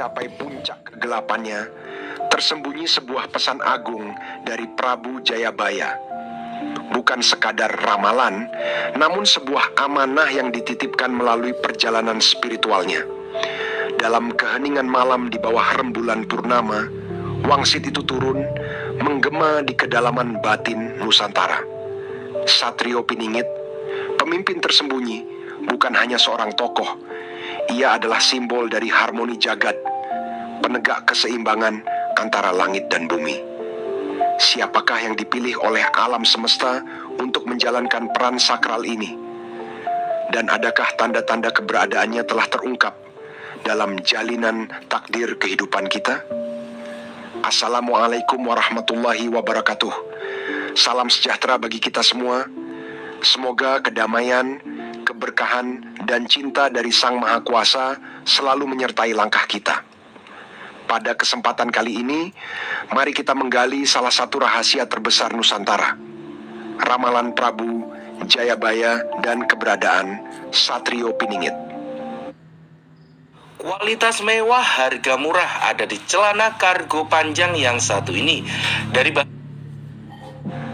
mencapai puncak kegelapannya, tersembunyi sebuah pesan agung dari Prabu Jayabaya. Bukan sekadar ramalan, namun sebuah amanah yang dititipkan melalui perjalanan spiritualnya. Dalam keheningan malam di bawah rembulan purnama, wangsit itu turun, menggema di kedalaman batin Nusantara. Satrio Piningit, pemimpin tersembunyi, bukan hanya seorang tokoh. Ia adalah simbol dari harmoni jagat, penegak keseimbangan antara langit dan bumi. Siapakah yang dipilih oleh alam semesta untuk menjalankan peran sakral ini? Dan adakah tanda-tanda keberadaannya telah terungkap dalam jalinan takdir kehidupan kita? Assalamualaikum warahmatullahi wabarakatuh. Salam sejahtera bagi kita semua. Semoga kedamaian, keberkahan, dan cinta dari Sang Maha Kuasa selalu menyertai langkah kita. Pada kesempatan kali ini, mari kita menggali salah satu rahasia terbesar Nusantara. Ramalan Prabu Jayabaya dan keberadaan Satrio Piningit. Kualitas mewah, harga murah ada di celana kargo panjang yang satu ini.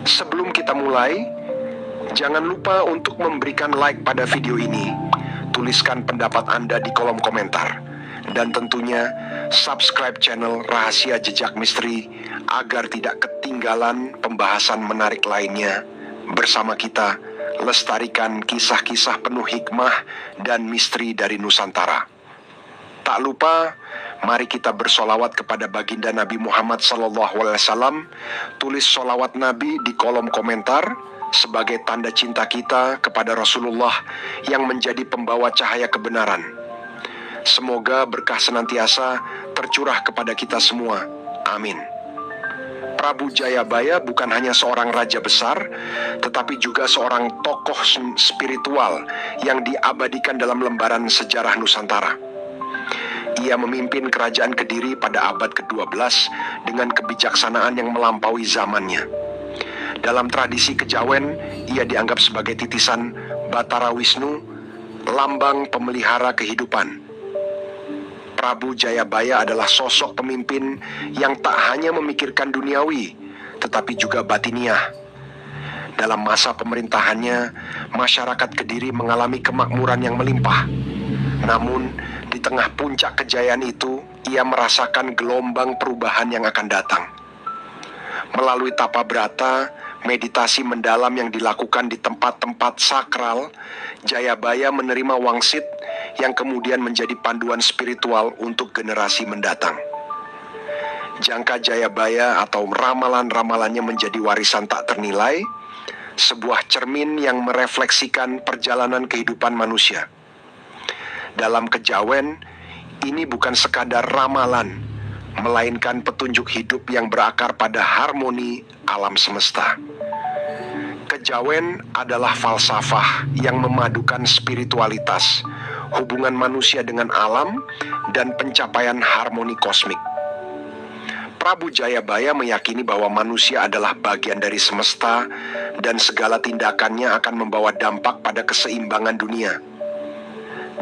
Sebelum kita mulai, jangan lupa untuk memberikan like pada video ini, tuliskan pendapat Anda di kolom komentar, dan tentunya subscribe channel Rahasia Jejak Misteri agar tidak ketinggalan pembahasan menarik lainnya. Bersama kita, lestarikan kisah-kisah penuh hikmah dan misteri dari Nusantara. Tak lupa, mari kita bersolawat kepada baginda Nabi Muhammad SAW. Tulis solawat Nabi di kolom komentar sebagai tanda cinta kita kepada Rasulullah yang menjadi pembawa cahaya kebenaran. Semoga berkah senantiasa tercurah kepada kita semua. Amin. Prabu Jayabaya bukan hanya seorang raja besar, tetapi juga seorang tokoh spiritual yang diabadikan dalam lembaran sejarah Nusantara. Ia memimpin kerajaan Kediri pada abad ke-12 dengan kebijaksanaan yang melampaui zamannya. Dalam tradisi kejawen, ia dianggap sebagai titisan Batara Wisnu, lambang pemelihara kehidupan. Prabu Jayabaya adalah sosok pemimpin yang tak hanya memikirkan duniawi, tetapi juga batiniah. Dalam masa pemerintahannya, masyarakat Kediri mengalami kemakmuran yang melimpah. Namun, di tengah puncak kejayaan itu, ia merasakan gelombang perubahan yang akan datang. Melalui tapa brata, meditasi mendalam yang dilakukan di tempat-tempat sakral, Jayabaya menerima wangsit yang kemudian menjadi panduan spiritual untuk generasi mendatang. Jangka Jayabaya atau ramalan-ramalannya menjadi warisan tak ternilai, sebuah cermin yang merefleksikan perjalanan kehidupan manusia. Dalam kejawen, ini bukan sekadar ramalan, melainkan petunjuk hidup yang berakar pada harmoni alam semesta. Kejawen adalah falsafah yang memadukan spiritualitas, hubungan manusia dengan alam, dan pencapaian harmoni kosmik. Prabu Jayabaya meyakini bahwa manusia adalah bagian dari semesta dan segala tindakannya akan membawa dampak pada keseimbangan dunia.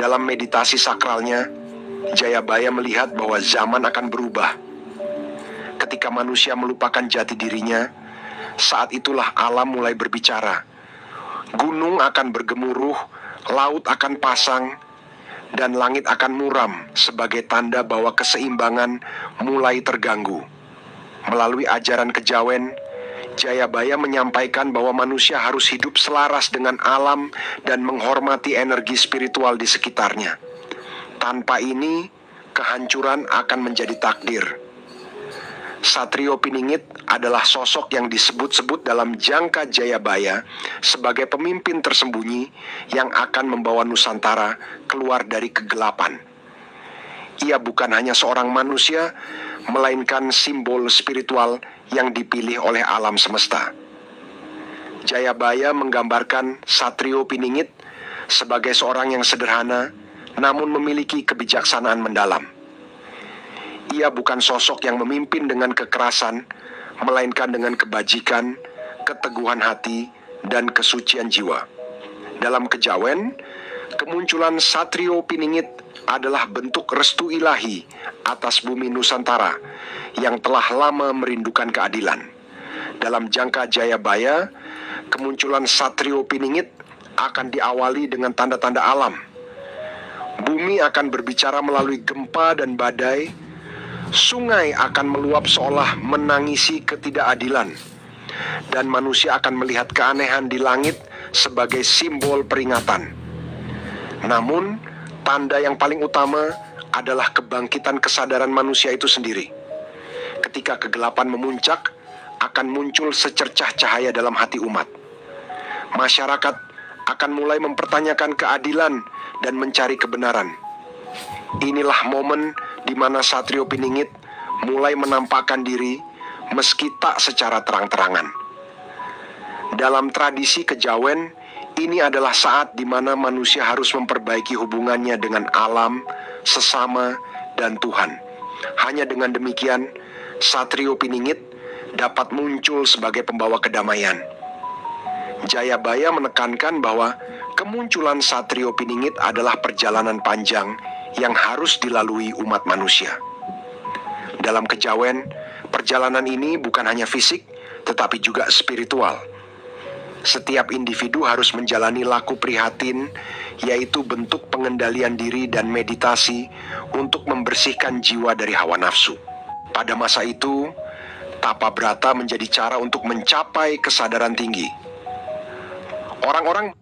Dalam meditasi sakralnya, Jayabaya melihat bahwa zaman akan berubah. Ketika manusia melupakan jati dirinya, saat itulah alam mulai berbicara. Gunung akan bergemuruh, laut akan pasang, dan langit akan muram sebagai tanda bahwa keseimbangan mulai terganggu. Melalui ajaran kejawen, Jayabaya menyampaikan bahwa manusia harus hidup selaras dengan alam dan menghormati energi spiritual di sekitarnya. Tanpa ini, kehancuran akan menjadi takdir. Satrio Piningit adalah sosok yang disebut-sebut dalam jangka Jayabaya sebagai pemimpin tersembunyi yang akan membawa Nusantara keluar dari kegelapan. Ia bukan hanya seorang manusia, melainkan simbol spiritual yang dipilih oleh alam semesta. Jayabaya menggambarkan Satrio Piningit sebagai seorang yang sederhana, namun memiliki kebijaksanaan mendalam. Ia bukan sosok yang memimpin dengan kekerasan, melainkan dengan kebajikan, keteguhan hati, dan kesucian jiwa. Dalam kejawen, Kemunculan Satrio Piningit adalah bentuk restu ilahi atas bumi Nusantara yang telah lama merindukan keadilan. Dalam jangka Jayabaya, kemunculan Satrio Piningit akan diawali dengan tanda-tanda alam. Bumi akan berbicara melalui gempa dan badai. Sungai akan meluap seolah menangisi ketidakadilan. Dan manusia akan melihat keanehan di langit sebagai simbol peringatan. Namun, tanda yang paling utama adalah kebangkitan kesadaran manusia itu sendiri. Ketika kegelapan memuncak, akan muncul secercah cahaya dalam hati umat. Masyarakat akan mulai mempertanyakan keadilan dan mencari kebenaran. Inilah momen di mana Satrio Piningit mulai menampakkan diri meski tak secara terang-terangan. Dalam tradisi kejawen, ini adalah saat di mana manusia harus memperbaiki hubungannya dengan alam, sesama, dan Tuhan. Hanya dengan demikian, Satrio Piningit dapat muncul sebagai pembawa kedamaian. Jayabaya menekankan bahwa kemunculan Satrio Piningit adalah perjalanan panjang yang harus dilalui umat manusia. Dalam kejawen, perjalanan ini bukan hanya fisik, tetapi juga spiritual. Setiap individu harus menjalani laku prihatin, yaitu bentuk pengendalian diri dan meditasi untuk membersihkan jiwa dari hawa nafsu. Pada masa itu, tapa brata menjadi cara untuk mencapai kesadaran tinggi. Orang-orang